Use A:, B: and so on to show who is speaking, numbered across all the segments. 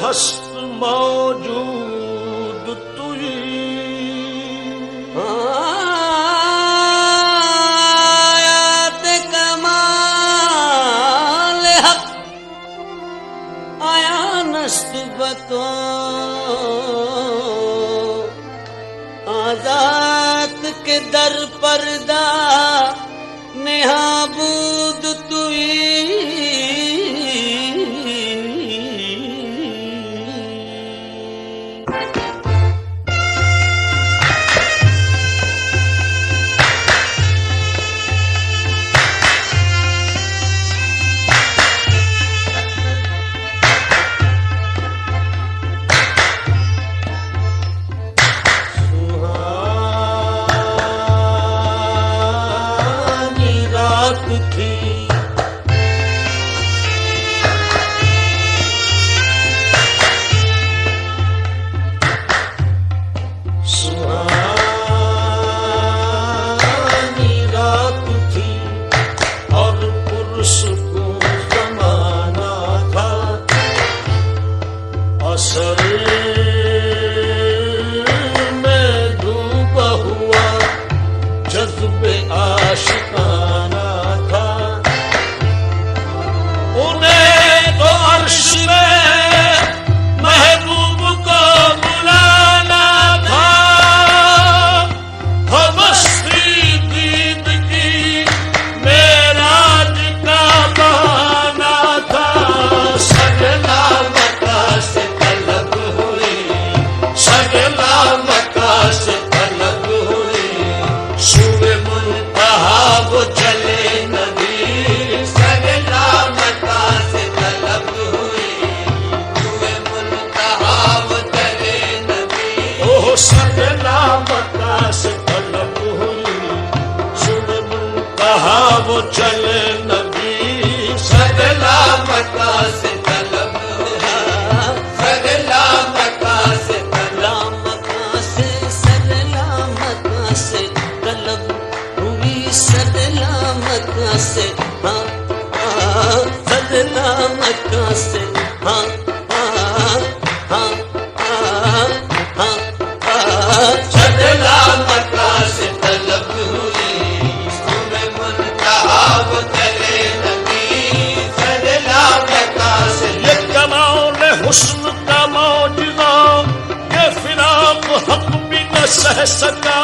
A: ہست موجود توئی
B: آیات کمال حق آیا نست بتو آزاد کے در پردہ نہابود توئی
A: وہ چلے نبی سگلا مکہ سے طلب سگلا مکہ سے طلب
B: مکہ سے سگلا مکہ سے طلب ہوئی سگلا مکہ سے سگلا مکہ سے
A: سگلا مکہ سے طلب ہوئی حسن کا معجزہ یہ فراق حق بھی نہ سہ سکا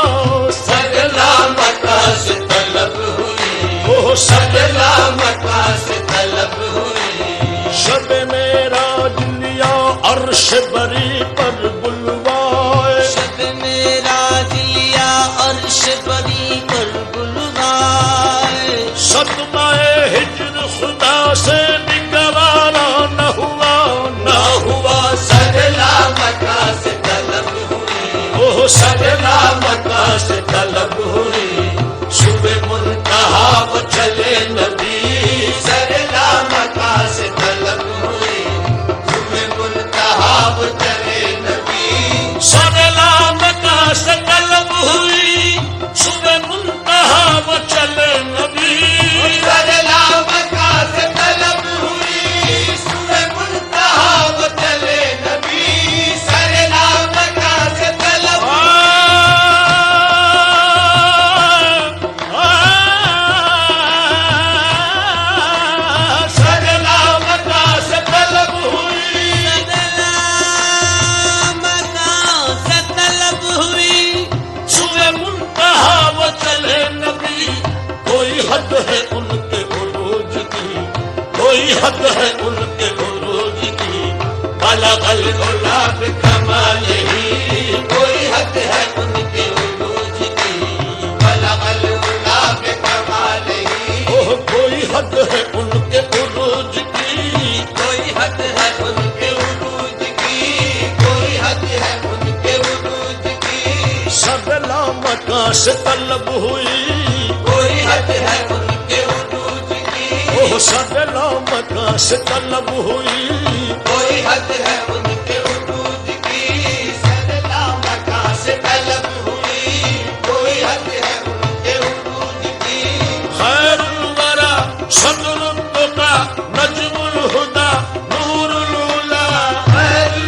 A: سگلا مکہ سے طلب ہوئی وہ سگلا مکہ سے طلب ہوئی شب معراج لیا عرش بری پر بلوائے
B: شب معراج لیا عرش بری پر بلوائے
A: صدمہ ہجر خدا سے نگوارا نہ ہوا سگلا مکہ سے طلب ہوئی وہ سگلا مکہ سے طلب ہوئی صبح منتہا وہ چلے نبی سگلا مکہ سے طلب ہوئی صبح منتہا وہ چلے نبی سگلا مکہ سے طلب ہوئی صبح منتہا وہ چلے نبی سگلا مکہ سے طلب ہوئی صبح منتہا وہ چلے نبی سگلا مکہ سے طلب سگلا مکہ سے طلب ہوئی
B: سگلا مکہ سے طلب ہوئی
A: صبح منتہا وہ چلے نبی کوئی حد ہے ان کے عروج کی کوئی حد ہے ان کے عروج کی بلغ العلا بکمالہ کوئی حد ہے ان کے عروج کی بلغ العلا بکمالہ کوئی حد ہے ان کے عروج کی
B: کوئی حد ہے ان کے عروج کی کوئی حد ہے ان کے عروج کی
A: سگلا مکہ سے طلب ہوئی
B: کوئی حد ہے ان کے عروج کی
A: وہ سگلا مکہ سے طلب ہوئی
B: کوئی حد ہے ان کے عروج کی سگلا مکہ سے طلب ہوئی کوئی حد ہے ان کے عروج کی
A: خیر الورا صدر التقى نجم الهدى نور العلا
B: خیر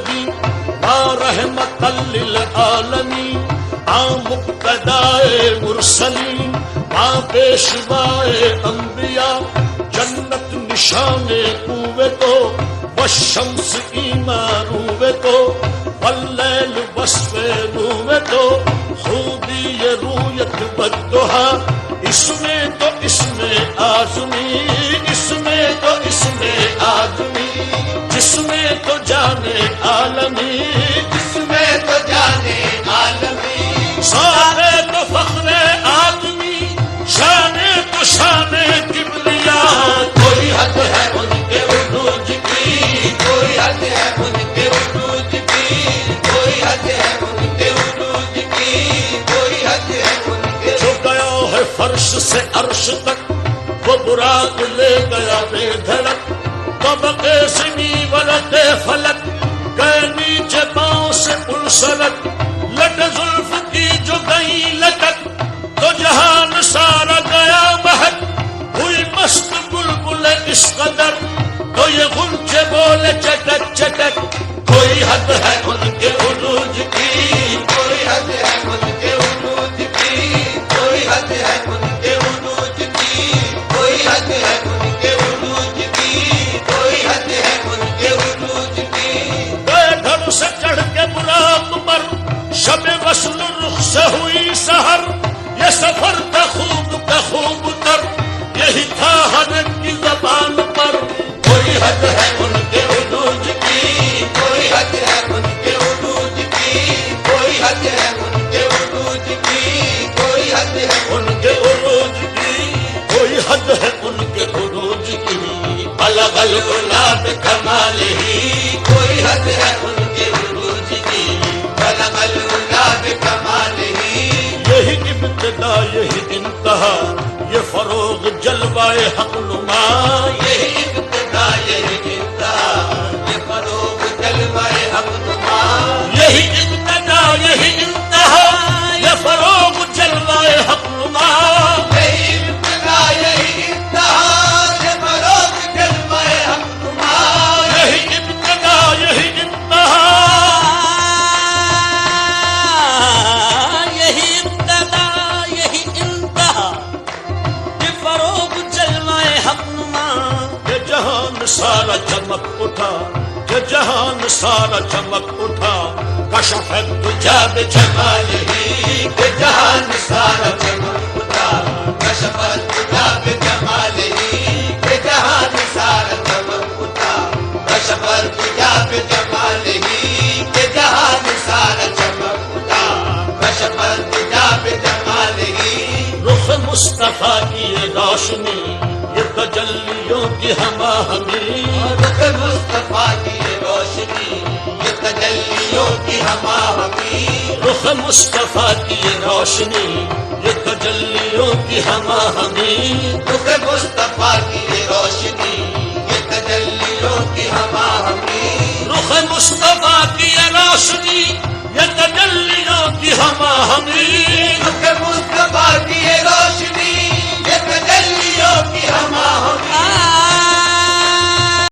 A: دی رحمت للعالمین مقتدائے مرسلین پیشوائے انبیاء جنت نشان کوے تو والشمس ایمان روے تو واللیل وصف روے تو خوبی رویت بدہا اس میں تو اس میں آزمی اس میں تو اس میں آدمی جس میں تو جانے عالمی
B: جس میں تو جانے عالمی
A: سارے تو فخر آدمی شان تو شان کبریا
B: کوئی حد ہے ان کے عروج کی کوئی حد ہے ان کے عروج کی کوئی حد ہے ان کے عروج کی کوئی حد ہے ان کے
A: جو گیا ہے فرش سے عرش تک وہ براق لے گیا بے دھڑک طبقے زمیں ولد فلک گئے نیچے پاؤں سے پلسلک لٹ زلف کی جو گئی لٹک تو جہان سارا گیا مہک ہوئی مست بلبل اس قدر تو یہ غنچے بولے چٹک چٹک کوئی حد ہے ان کے عروج کی
B: کوئی حد ہے ان کے عروج کی کوئی حد ہے ان کے عروج کی کوئی حد ہے ان کے عروج کی کوئی حد ہے ان کے عروج کی
A: گئے گھر سے چڑھ کے براق پر شب وصل رخ سے ہوئی سحر یہ سفر کا خوب تر یہی تھا ہر ایک کی زبان پر
B: کوئی حد ہے ان کے عروج کی کوئی حد ہے ان کے عروج کی کوئی حد ہے ان کے عروج کی کوئی حد ہے
A: ان کے عروج کی کوئی حد ہے ان کے عروج کی
B: الگ الگ کمال ہی کوئی حد ہے ان کے عروج کی الگ الگ کمال ہی
A: یہی ابتدا یہی انتہا یہ فروغ جلوائے حق نما
B: یہی ابتدا یہی انتہا یہ فروغ جلوائے حق نما
A: یہی ابتدا یہی انتہا یہ فروغ جلوائے حق نما
B: یہی ابتدا یہی انتہا یہ فروغ جلوائے حق نما
A: یہی ابتدا یہی انتہا یہی ابتدا یہی انتہا یہ فروغ جلوائے حق نما یہ جہان سارا چمک اٹھا یہ جہان سارا چمک اٹھا کشف الدجا
B: جمال ہی کہ جہان سارا چمک اٹھا کشف الدجا جمال ہی کہ جہان سارا چمک اٹھا کشف الدجا جمال ہی کہ جہان سارا چمک اٹھا کشف الدجا جمال ہی
A: رخ مصطفیٰ کی یہ روشنی یہ تجلیوں کی ہما ہمی
B: رخ مصطفیٰ کی یہ روشنی یہ تجلیوں کی ہما ہمی
A: رخ مصطفیٰ کی یہ روشنی یہ تجلیوں کی ہما ہمی
B: رخ مصطفیٰ کی یہ روشنی یہ تجلیوں کی ہما ہمی
A: رخ مصطفیٰ کی یہ روشنی یہ تجلیوں کی ہما ہمی
B: رخ مصطفیٰ کی